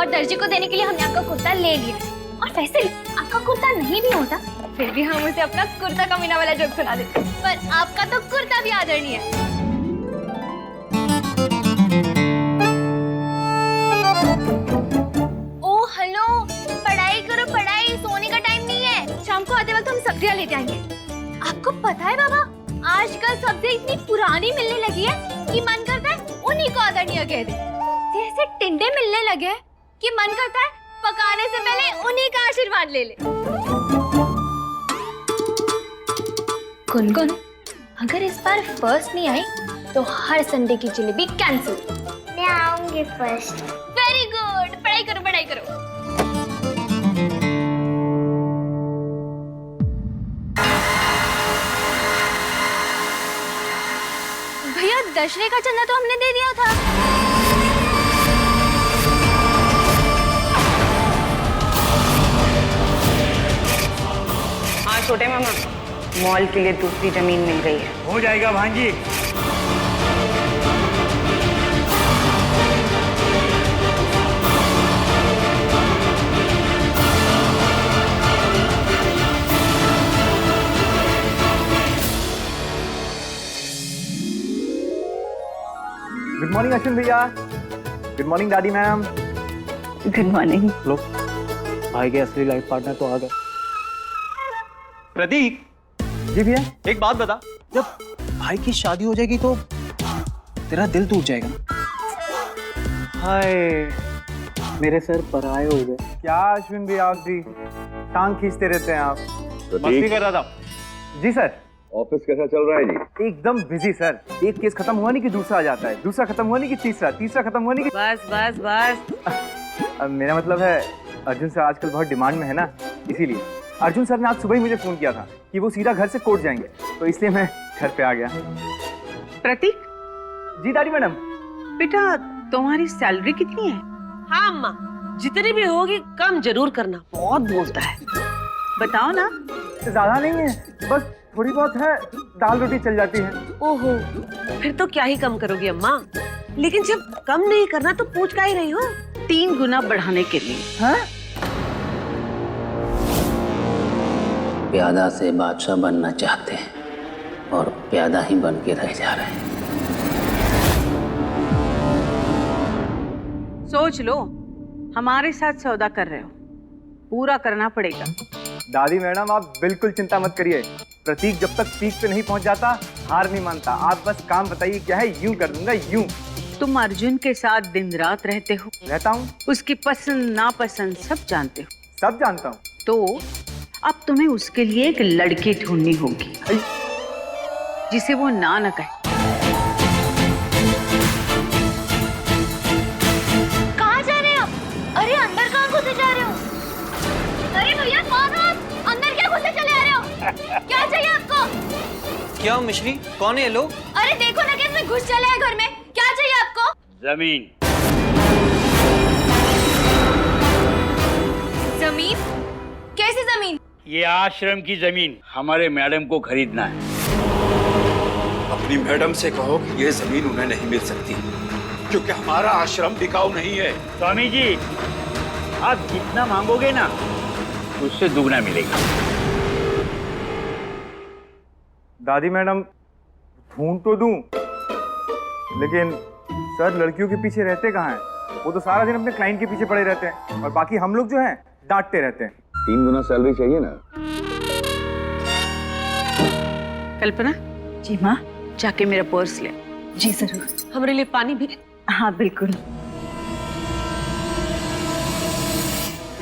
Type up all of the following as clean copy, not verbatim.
और दर्जी को देने के लिए हमने आपका कुर्ता ले लिया। और वैसे आपका कुर्ता नहीं भी होता फिर भी हम उसे अपना कुर्ता कमीना वाला जोक सुना देते, पर आपका तो कुर्ता भी आदरणीय है। ओ हेलो, पढ़ाई करो पढ़ाई, सोने का टाइम नहीं है। शाम को आते वक्त हम सब्जियां लेते आएंगे। आपको पता है बाबा, आजकल सब्जियां इतनी पुरानी मिलने लगी है कि मन करता है उन्हीं को आदरणीय कह दे। जैसे टिंडे मिलने लगे हैं कि मन करता है पकाने से पहले उन्हीं का आशीर्वाद ले ले। गुनगुन, अगर इस बार फर्स्ट नहीं आई तो हर संडे की जलेबी कैंसिल। मैं आऊंगी फर्स्ट। वेरी गुड, पढ़ाई करो पढ़ाई करो। भैया दशहरे का चंदा तो हमने दे दिया था। हाँ छोटे मामा, मॉल के लिए दूसरी जमीन मिल गई है। हो जाएगा भांजी। गुड मॉर्निंग अश्विन भैया। गुड मॉर्निंग दादी मैम। Good morning. लो, भाई के असली लाइफ पार्टनर तो आ गए। प्रतीक, जी भैया। एक बात बता, जब भाई की शादी हो जाएगी तो तेरा दिल टूट जाएगा। हाय, मेरे सर पराए हो गए। क्या अश्विन भैया आप जी टांग खींचते रहते हैं आप। मस्ती कर रहा था। जी सर। ऑफिस कैसा चल रहा है जी? एकदम बिजी सर। एक केस खत्म हुआ नहीं कि दूसरा आ जाता है, दूसरा खत्म हुआ नहीं कि तीसरा, तीसरा खत्म हुआ नहीं कि बस बस बस। अब मेरा मतलब है अर्जुन सर आजकल बहुत डिमांड में है ना, इसीलिए। अर्जुन सर ने आज सुबह ही मुझे फोन किया था कि वो सीधा घर से कोर्ट जाएंगे, तो इसलिए मैं घर पे आ गया। प्रतीक, जी दादी मैडम। बेटा तुम्हारी सैलरी कितनी है? हाँ अम्मा, जितनी भी होगी कम जरूर करना, बहुत बोलता है। बताओ ना। ज्यादा नहीं है, बस थोड़ी बहुत है, दाल रोटी चल जाती है। ओहो, फिर तो क्या ही कम करोगी अम्मा। लेकिन जब कम नहीं करना तो पूछ का ही रही हो। 3 गुना बढ़ाने के लिए। हाँ? प्यादा से बादशाह बनना चाहते हैं और प्यादा ही बन के रह जा रहे हैं। सोच लो, हमारे साथ सौदा कर रहे हो, पूरा करना पड़ेगा। दादी मैडम आप बिल्कुल चिंता मत करिए, प्रतीक जब तक पीक पे नहीं पहुंच जाता हार नहीं मानता। आप बस काम बताइए क्या है, यूं कर दूंगा यूं। तुम अर्जुन के साथ दिन रात रहते हो, रहता हूँ, उसकी पसंद नापसंद सब जानते हो। सब जानता हूँ। तो अब तुम्हें उसके लिए एक लड़की ढूंढनी होगी जिसे वो ना न कहे। कहाँ जा रहे हो आप? अरे अंदर कहाँ घुसे जा रहे हो? अरे भैया अंदर क्या घुसे चले आ रहे हो? क्या चाहिए आपको? क्या मिश्री, कौन है ये लोग? अरे देखो ना कि इसमें घुस चले हैं घर में। क्या चाहिए आपको? जमीन। जमीन? कैसी जमीन? ये आश्रम की जमीन हमारे मैडम को खरीदना है। अपनी मैडम से कहो कि ये जमीन उन्हें नहीं मिल सकती, क्योंकि हमारा आश्रम बिकाऊ नहीं है। स्वामी जी, आप जितना मांगोगे ना उससे दुगना मिलेगा। दादी मैडम ढूंढ तो दूं, लेकिन सर लड़कियों के पीछे रहते कहाँ हैं? वो तो सारा दिन अपने क्लाइंट के पीछे पड़े रहते हैं और बाकी हम लोग जो हैं डांटते रहते हैं। 3 गुना सैलरी चाहिए ना? कल्पना जी माँ, जाके मेरा पर्स ले। जी जरूर। हमारे लिए पानी भी। हाँ बिल्कुल।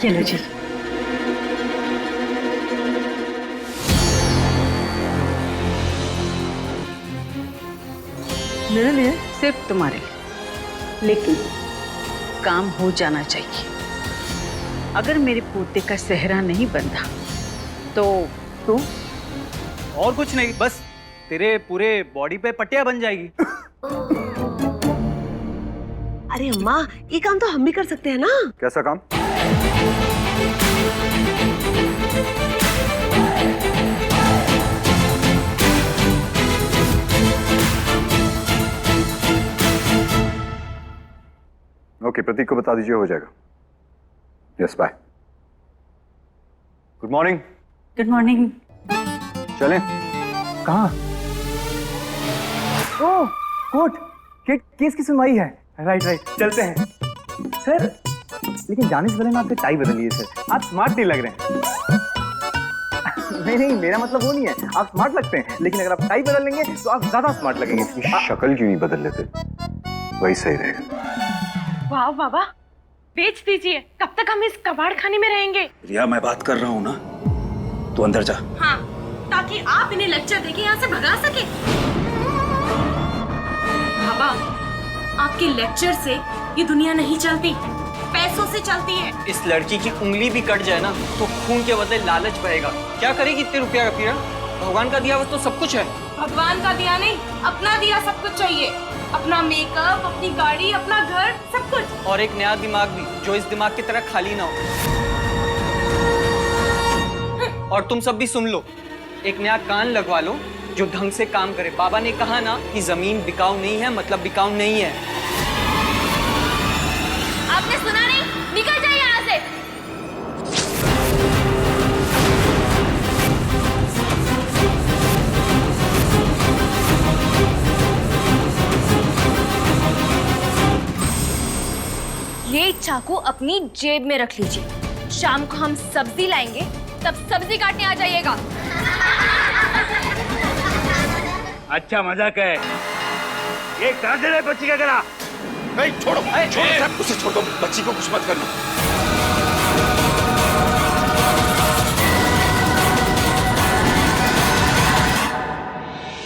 चलो जी। मेरे लिए? सिर्फ तुम्हारे लिए, लेकिन काम हो जाना चाहिए। अगर मेरे पोते का सेहरा नहीं बनता तो और कुछ नहीं, बस तेरे पूरे बॉडी पे पट्टियां बन जाएगी। अरे अम्मा, ये काम तो हम भी कर सकते हैं ना। कैसा काम? ओके, प्रतीक को बता दीजिए, हो जाएगा। Yes bye. Good morning. Good morning. चलें? कहाँ? ओह कोर्ट, केस की सुनवाई है। राइट चलते हैं सर। लेकिन जाने से पहले ना आपसे टाई बदलिए सर, आप स्मार्ट नहीं लग रहे हैं। नहीं मेरा मतलब वो नहीं है, आप स्मार्ट लगते हैं, लेकिन अगर आप टाई बदल लेंगे तो आप ज्यादा स्मार्ट लगेंगे। शक्ल क्यों नहीं बदल लेते? वही सही रहेगा। वाह बाबा, बेच दीजिए। कब तक हम इस कबाड़ खाने में रहेंगे? रिया, मैं बात कर रहा हूँ ना, तू अंदर जा। हाँ, ताकि आप इन्हें लेक्चर देके यहाँ से भगा सके। बाबा, आपके लेक्चर से ये दुनिया नहीं चलती, पैसों से चलती है। इस लड़की की उंगली भी कट जाए ना तो खून के बदले लालच बहेगा। क्या करेगी इतने रुपया का? पीरा भगवान का दिया हुआ तो सब कुछ है। भगवान का दिया नहीं, अपना दिया सब कुछ चाहिए। अपना मेकअप, अपनी गाड़ी, अपना घर, सब कुछ। और एक नया दिमाग भी, जो इस दिमाग की तरह खाली ना हो। और तुम सब भी सुन लो, एक नया कान लगवा लो जो ढंग से काम करे। बाबा ने कहा ना कि जमीन बिकाऊ नहीं है, मतलब बिकाऊ नहीं है। आपने सुना नहीं? निकल जाइए यहाँ से। ये चाकू अपनी जेब में रख लीजिए। शाम को हम सब्जी लाएंगे, तब सब्जी काटने आ जाइएगा। अच्छा मजाक है। ये कर दे रहे बच्ची का गला। नहीं, छोड़ो साहब, उसे छोड़ दो, बच्ची को कुछ मत करना।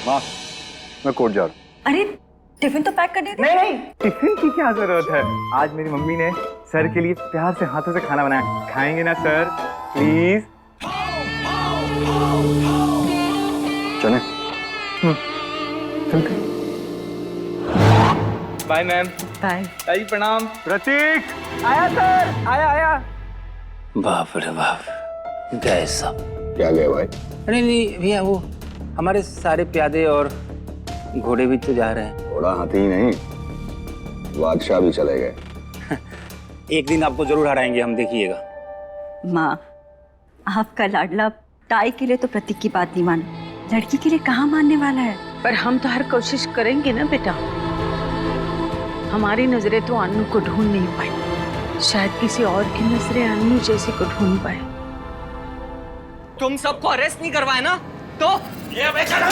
माँ, मैं कोर्ट जा रहा हूँ। अरे टिफिन तो पैक कर दिया। नहीं टिफिन की क्या जरूरत है? आज मेरी मम्मी ने सर के लिए प्यार से हाथों से खाना बनाया, खाएंगे ना सर? प्लीज। चलें? चलते। Bye ma'am. बाय। ताई प्रणाम। प्रतीक आया सर, आया। बाप रे बाप, गए सब। क्या गए भाई? अरे नहीं भैया, वो हमारे सारे प्यादे और घोड़े भी तो जा रहे हैं। घोड़ा हाथी ही नहीं, बादशाह भी चले गए। एक दिन आपको जरूर हराएंगे हम, देखिएगा। माँ, आपका लाडला टाई के लिए तो प्रतीक की बात नहीं माना, लड़की के लिए कहाँ मानने वाला है? पर हम तो हर कोशिश करेंगे ना बेटा। हमारी नजरें तो अन्नू को ढूंढ नहीं पाई, शायद किसी और की नजरें अन्नू जैसी को ढूंढ पाए। तुम सबको अरेस्ट नहीं करवाए ना, तो ये बेचारा।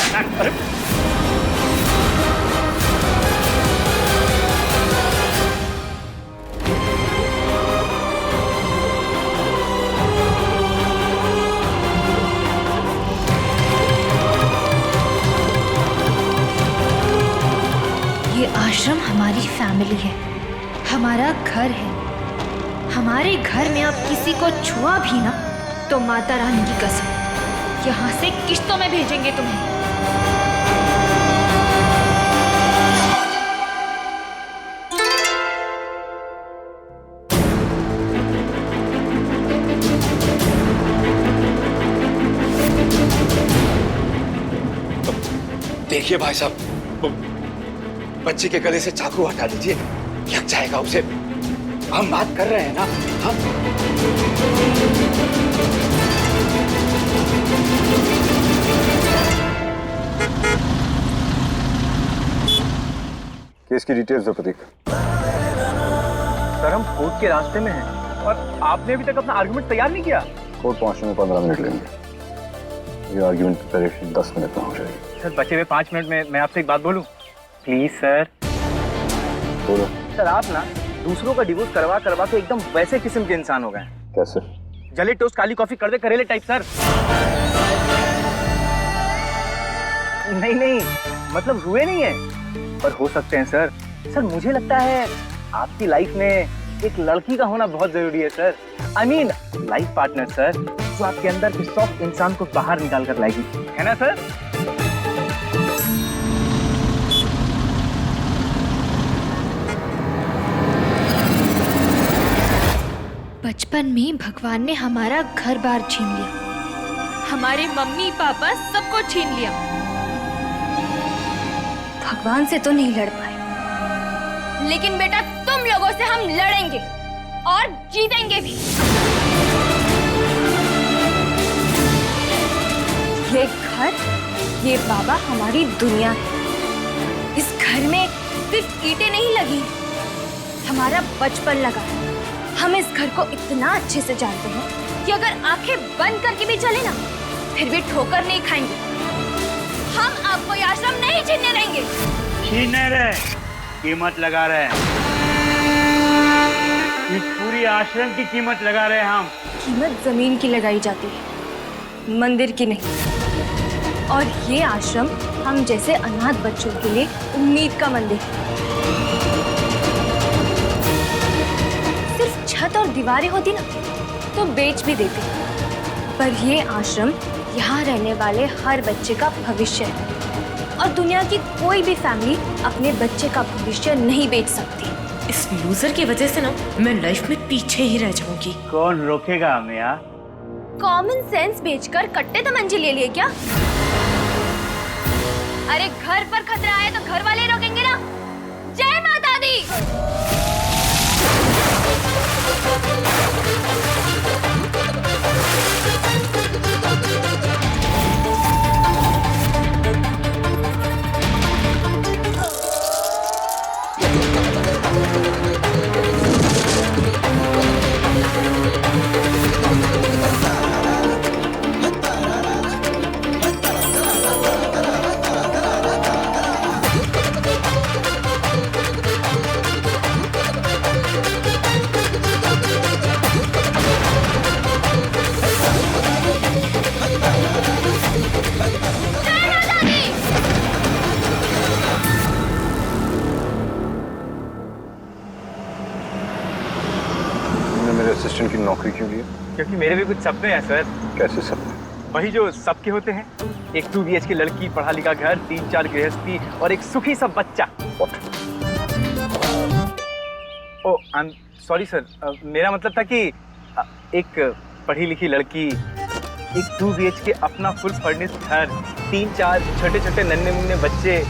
ये आश्रम हमारी फैमिली है, हमारा घर है। हमारे घर में अब किसी को छुआ भी ना तो माता रानी की कसम, यहाँ से किश्तों में भेजेंगे तुम्हें। देखिए भाई साहब, बच्ची के गले से चाकू हटा दीजिए, लग जाएगा उसे। हम बात कर रहे हैं ना, हम। केस की डिटेल्स दो प्रतीक। सर हम कोर्ट के रास्ते में हैं और आपने अभी तक अपना आर्गुमेंट तैयार नहीं किया। कोर्ट पहुंचने में 15 मिनट लेंगे। ये आर्गुमेंट प्रिपरेशन 10 मिनट में हो जाएगी। सर बचे हुए 5 मिनट में मैं आपसे एक बात बोलूं? Please sir. बोलो। सर आप ना दूसरों का डिवोर्स करवा के एकदम वैसे किस्म के इंसान हो गए। कैसे? जले टोस्ट काली कॉफी कर दे करेले टाइप सर। नहीं मतलब हुए नहीं है, पर हो सकते हैं सर। सर मुझे लगता है आपकी लाइफ में एक लड़की का होना बहुत जरूरी है sir. I mean life partner sir, जो आपके अंदर के सॉफ्ट इंसान को बाहर निकाल कर लाएगी, है ना सर? बचपन में भगवान ने हमारा घर बार छीन लिया, हमारे मम्मी पापा सबको छीन लिया। भगवान से तो नहीं लड़ पाए, लेकिन बेटा तुम लोगों से हम लड़ेंगे और जीतेंगे भी। ये घर, ये बाबा हमारी दुनिया है। इस घर में सिर्फ ईंटें नहीं लगी, हमारा बचपन लगा है। हम इस घर को इतना अच्छे से जानते हैं कि अगर आंखें बंद करके भी चले ना, फिर भी ठोकर नहीं खाएंगे। हम आपको ये आश्रम नहीं छीनने देंगे। छीनने रहे, कीमत लगा रहे हैं। इस पूरी आश्रम की कीमत लगा रहे हैं हम। कीमत जमीन की लगाई जाती है, मंदिर की नहीं। और ये आश्रम हम जैसे अनाथ बच्चों के लिए उम्मीद का मंदिर है। सिर्फ छत और दीवारें होती ना तो बेच भी देते, पर ये आश्रम यहाँ रहने वाले हर बच्चे का भविष्य है। और दुनिया की कोई भी फैमिली अपने बच्चे का भविष्य नहीं बेच सकती। इस लूजर की वजह से ना मैं लाइफ में पीछे ही रह जाऊंगी। कौन रोकेगा हमें यार? कॉमन सेंस बेचकर कट्टे तमंचे ले लिए क्या? अरे घर पर खतरा है तो घर वाले रोकेंगे ना। जय माता दी। असिस्टेंट की नौकरी क्यों ली? क्योंकि मेरे भी कुछ सपने हैं सर। कैसे सपने? वही जो सबके होते हैं, एक 2 BHK लड़की, पढ़ा लिखा घर, 3-4 गृहस्थी और एक सुखी सा बच्चा। ओ आई एम सॉरी सर, मेरा मतलब था कि एक पढ़ी लिखी लड़की, एक 2 BHK अपना फुल फर्निश्ड घर, 3-4 छोटे छोटे नन्हे मुन्ने बच्चे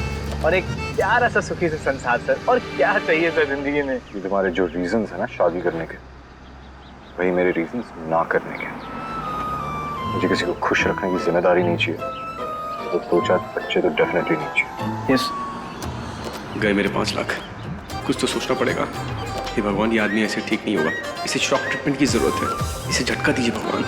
और एक प्यारा सा सुखी सा संसार सर। और क्या चाहिए सर जिंदगी में? ये तुम्हारे जो रीजंस है ना शादी करने के, वही मेरे रीजंस ना करने के। मुझे किसी को खुश रखने की जिम्मेदारी नहीं चाहिए, तो 2-4 बच्चे तो डेफिनेटली नहीं चाहिए। यस। गए मेरे 5 लाख। कुछ तो सोचना पड़ेगा। ये भगवान, ये आदमी ऐसे ठीक नहीं होगा। इसे शॉक ट्रीटमेंट की जरूरत है। इसे झटका दीजिए भगवान।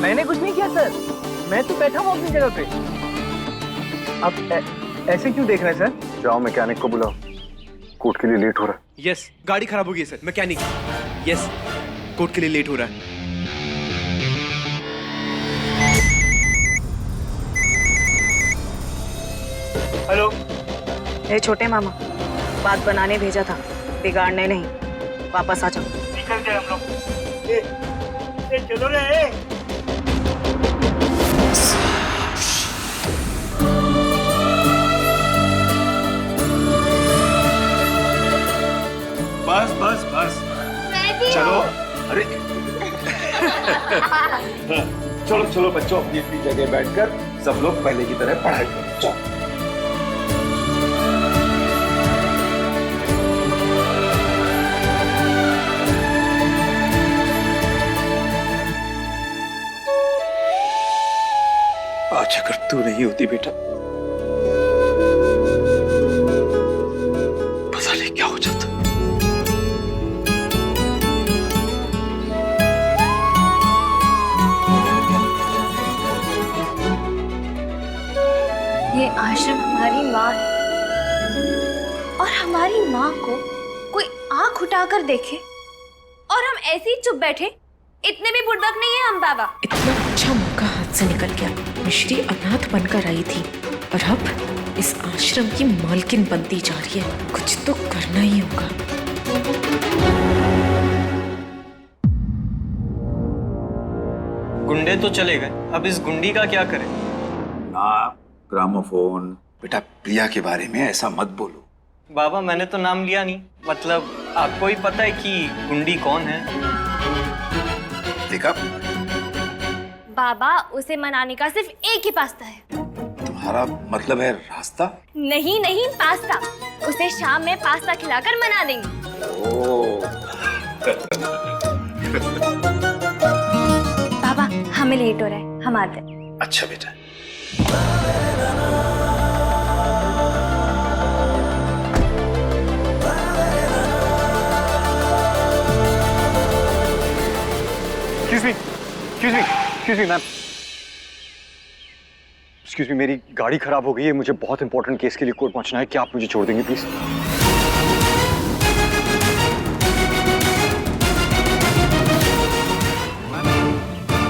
मैंने कुछ नहीं किया सर, मैं तो बैठा हूँ अपनी जगह पे। अब ऐसे क्यों देख रहे हैं सर? जाओ मैकेनिक को बुलाओ, कोर्ट के लिए लेट हो रहा है। यस, गाड़ी खराब हो गई है सर। मैकेनिक। यस, कोर्ट के लिए लेट हो रहा है। हेलो। हे छोटे मामा, बात बनाने भेजा था, बिगाड़ने नहीं। वापस आ जाओ। निकल गए हम लोग। चलो रे। बस बस बस, चलो। अरे चलो चलो बच्चों, अपनी अपनी जगह बैठकर सब लोग पहले की तरह पढ़ाई करो। चलो। आज अगर तू नहीं होती बेटा, पता नहीं क्या हो जाता। ये आश्रम हमारी माँ है और हमारी माँ को कोई आंख उठाकर देखे और हम ऐसे ही चुप बैठे, इतने भी बुड़बक नहीं है हम बाबा। इतना अच्छा मौका हाथ से निकल गया। मिश्री अनाथ बनकर आई थी और अब इस आश्रम की मालकिन बनती जा रही है। कुछ तो करना ही होगा। गुंडे तो चले गए, अब इस गुंडी का क्या करें? ना ग्रामोफोन। बेटा प्रिया के बारे में ऐसा मत बोलो। बाबा मैंने तो नाम लिया नहीं, मतलब आपको ही पता है कि गुंडी कौन है। देखा, बाबा उसे मनाने का सिर्फ एक ही पास्ता है। तुम्हारा मतलब है रास्ता? नहीं नहीं, पास्ता। उसे शाम में पास्ता खिलाकर मना देंगे। ओह। बाबा हमें लेट हो रहा है, हम आते हैं। अच्छा बेटा। Excuse me, ma'am. Excuse me, मेरी गाड़ी खराब हो गई है, मुझे बहुत इंपॉर्टेंट केस के लिए कोर्ट पहुंचना है, क्या आप मुझे छोड़ देंगे प्लीज?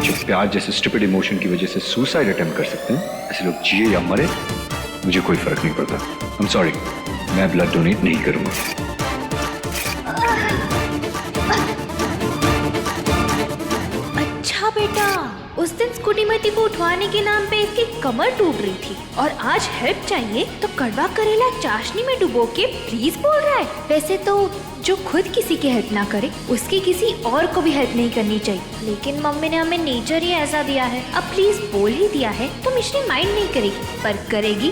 जिस प्यार जैसे स्टूपिड इमोशन की वजह से सुसाइड अटेम्प्ट कर सकते हैं, ऐसे लोग जिए या मरे मुझे कोई फर्क नहीं पड़ता। I'm sorry, मैं ब्लड डोनेट नहीं करूंगा। अच्छा बेटा, उस दिन स्कूटी मती को उठवाने के नाम पे इसकी कमर टूट रही थी और आज हेल्प चाहिए तो कड़वा करेला चाशनी में डुबो के प्लीज बोल रहा है। वैसे तो जो खुद किसी की हेल्प ना करे उसकी किसी और को भी हेल्प नहीं करनी चाहिए, लेकिन मम्मी ने हमें नेचर ही ऐसा दिया है। अब प्लीज बोल ही दिया है तो मिश्री माइंड नहीं करेगी, पर करेगी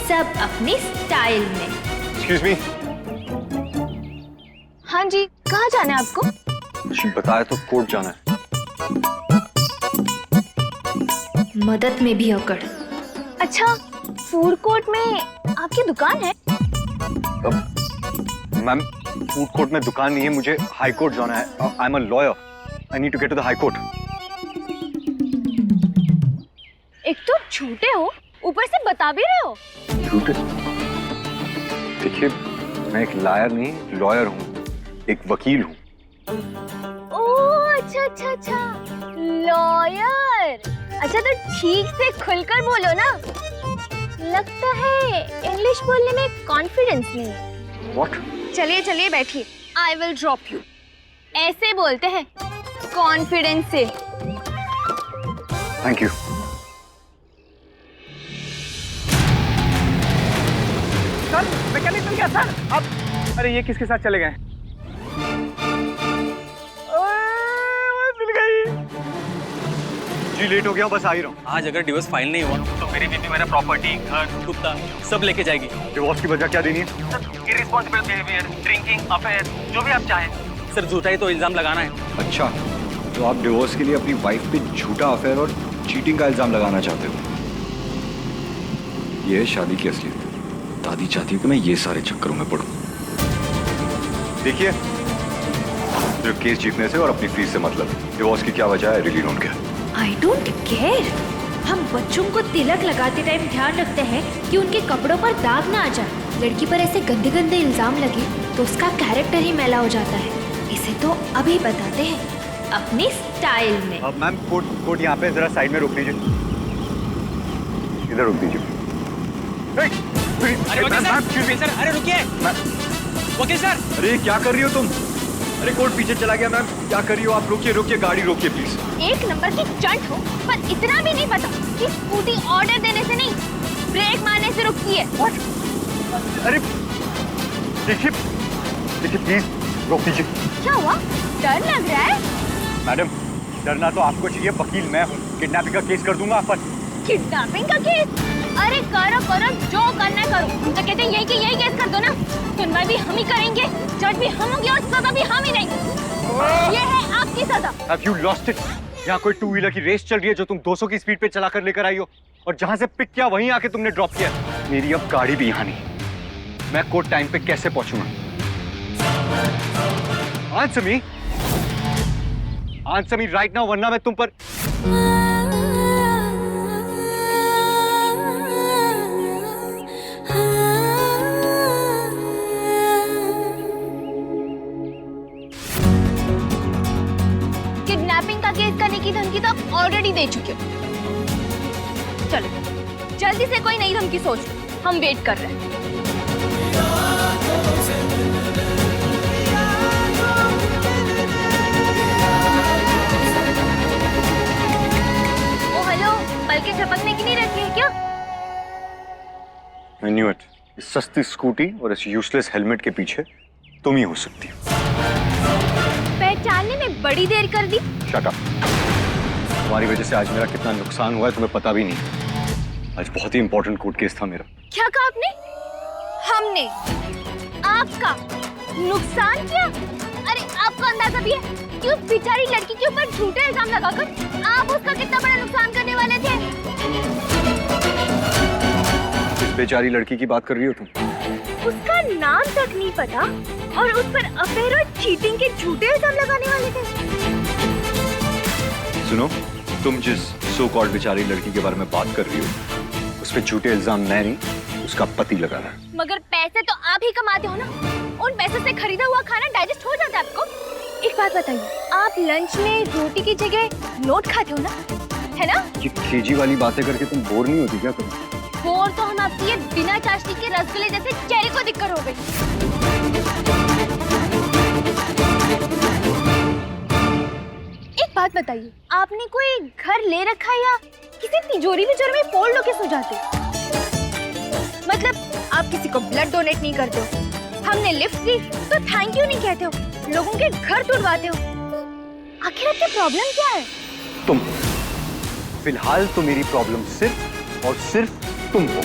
सब अपने स्टाइल में। Excuse me, हाँ जी, कहाँ जाना है आपको? बताया तो कोर्ट जाना है। मदद में भी अकड़। अच्छा, फूड कोर्ट में आपकी दुकान है? मैम, फूड कोर्ट में दुकान नहीं है, मुझे हाई कोर्ट जाना है। I am a lawyer, I need to get to the high court. एक तो झूठे हो, ऊपर से बता भी रहे हो। झूठे? देखिए, मैं एक लायर नहीं, लॉयर हूँ, एक वकील हूँ। ओह अच्छा अच्छा अच्छा, लॉयर। अच्छा तो ठीक से खुलकर बोलो ना, लगता है इंग्लिश बोलने में कॉन्फिडेंस नहीं है। What? चलिए चलिए बैठिए, आई विल ड्रॉप यू। ऐसे बोलते हैं कॉन्फिडेंस से। Thank you. सर, मैकेनिक मिल गया सर। अब अरे ये किसके साथ चले गए? जी लेट हो गया, बस आ ही रहा हूँ। आज अगर डिवोर्स फाइल नहीं हुआ तो मेरी बीवी मेरा प्रॉपर्टी, घर, कुत्ता सब लेके जाएगी। डिवोर्स की वजह क्या देनी है? Sir, irresponsible behaviour, drinking, affair, जो भी आप चाहें। सर झूठा ही तो इल्जाम लगाना है। अच्छा, तो आप डिवोर्स के लिए अपनी वाइफ पे झूठा अफेयर और चीटिंग का इल्जाम लगाना चाहते हो? ये है शादी की असलियत। दादी चाहती है कि मैं ये सारे चक्करों में पड़ूं। देखिए, सिर्फ केस जीतने से और अपनी फीस से मतलब, डिवोर्स की क्या वजह है, really don't care. I don't care. हम बच्चों को तिलक लगाते टाइम ध्यान रखते हैं कि उनके कपड़ों पर दाग ना आ जाए। लड़की पर ऐसे गंदे गंदे इल्जाम लगे तो उसका कैरेक्टर ही मैला हो जाता है। इसे तो अभी बताते हैं अपने स्टाइल में। अब मैम, कोर्ट यहाँ पे जरा साइड में रोक लीजिए, इधर रोक दीजिए। अरे वकील सर, अरे रुकिए वकील सर। अरे क्या कर रही हो तुम? अरे कोर्ट पीछे चला गया मैम, क्या कर रही हो आप? रोकिए रोकिए, गाड़ी रोकिए प्लीज। एक नंबर की चंट हो, पर इतना भी नहीं पता कि स्कूटी ऑर्डर देने से नहीं, ब्रेक मारने से रुकती है। अरे देखिए देखिए, प्लीज रोक दीजिए। क्या हुआ, डर लग रहा है? मैडम, डरना तो आपको चाहिए, वकील मैं हूँ, किडनैपिंग का केस कर दूंगा आप पर। किडनैपिंग का केस? अरे करो करो, जो करना है करो। हम तो कहते हैं यही केस कर दो ना, सुनवाई भी हम ही करेंगे, जज भी हम होंगे और सजा भी हम ही देंगे। ये है आपकी सजा। Have you lost it? यहाँ कोई टू व्हीलर की रेस चल रही है जो तुम 200 की स्पीड पे चला कर लेकर आई हो, और जहाँ से पिक किया वहीं आके तुमने ड्रॉप किया। मेरी अब गाड़ी भी यहाँ नहीं, मैं कोर्ट टाइम पे कैसे पहुंचूंगा? आंसर मी राइट नाउ, वरना मैं तुम पर। किडनैपिंग का केस करने की धमकी तो आप ऑलरेडी दे चुके हो। चलो जल्दी से कोई नई धमकी सोच, हम वेट कर रहे हैं। ओ हेलो, पलके झपकने की नहीं रखी है क्या? I knew it. इस सस्ती स्कूटी और इस यूजलेस हेलमेट के पीछे तुम ही हो सकती हो। पहचानने में बड़ी देर कर दी। Shut up. तुम्हारी वजह से आज मेरा कितना नुकसान हुआ है तुम्हें पता भी नहीं। आज बहुत ही इंपॉर्टेंट कोर्ट केस था मेरा। क्या कहा आपने? हमने आपका नुकसान किया? अरे आपको अंदाजा भी है कि उस बेचारी लड़की के ऊपर झूठे इल्जाम लगाकर आप उसका कितना बड़ा नुकसान करने वाले थे? किस बेचारी लड़की की बात कर रही हो तुम? उसका नाम तक नहीं पता और उस पर अफेयर और चीटिंग के झूठे इल्जाम लगाने वाले थे। सुनो, तुम जिस सो कॉल्ड बेचारी लड़की के बारे में बात कर रही हो उस पे झूठे इल्जाम मैं नहीं उसका पति लगा रहा है। मगर पैसे तो आप ही कमाते हो ना, उन पैसे से खरीदा हुआ खाना डाइजेस्ट हो जाता है आपको। एक बात बताइए, आप लंच में रोटी की जगह नोट खाते हो ना, है ना? ये केजी वाली बातें करके तुम बोर नहीं होती क्या तुम? बोर तो हम आपकी ये बिना चाशनी के रसगुल्ले जैसे चेहरे को दिक्कत हो गई। एक बात बताइए, आपने कोई घर ले रखा है या किसी तिजोरी में फोल्ड होके सो जाते हो? मतलब आप किसी को ब्लड डोनेट नहीं करते हो, हमने लिफ्ट दी तो थैंक यू नहीं कहते हो, लोगों के घर तुड़वाते हो। आखिर आपकी प्रॉब्लम क्या है? तुम। फिलहाल तो मेरी प्रॉब्लम सिर्फ और सिर्फ तुम हो।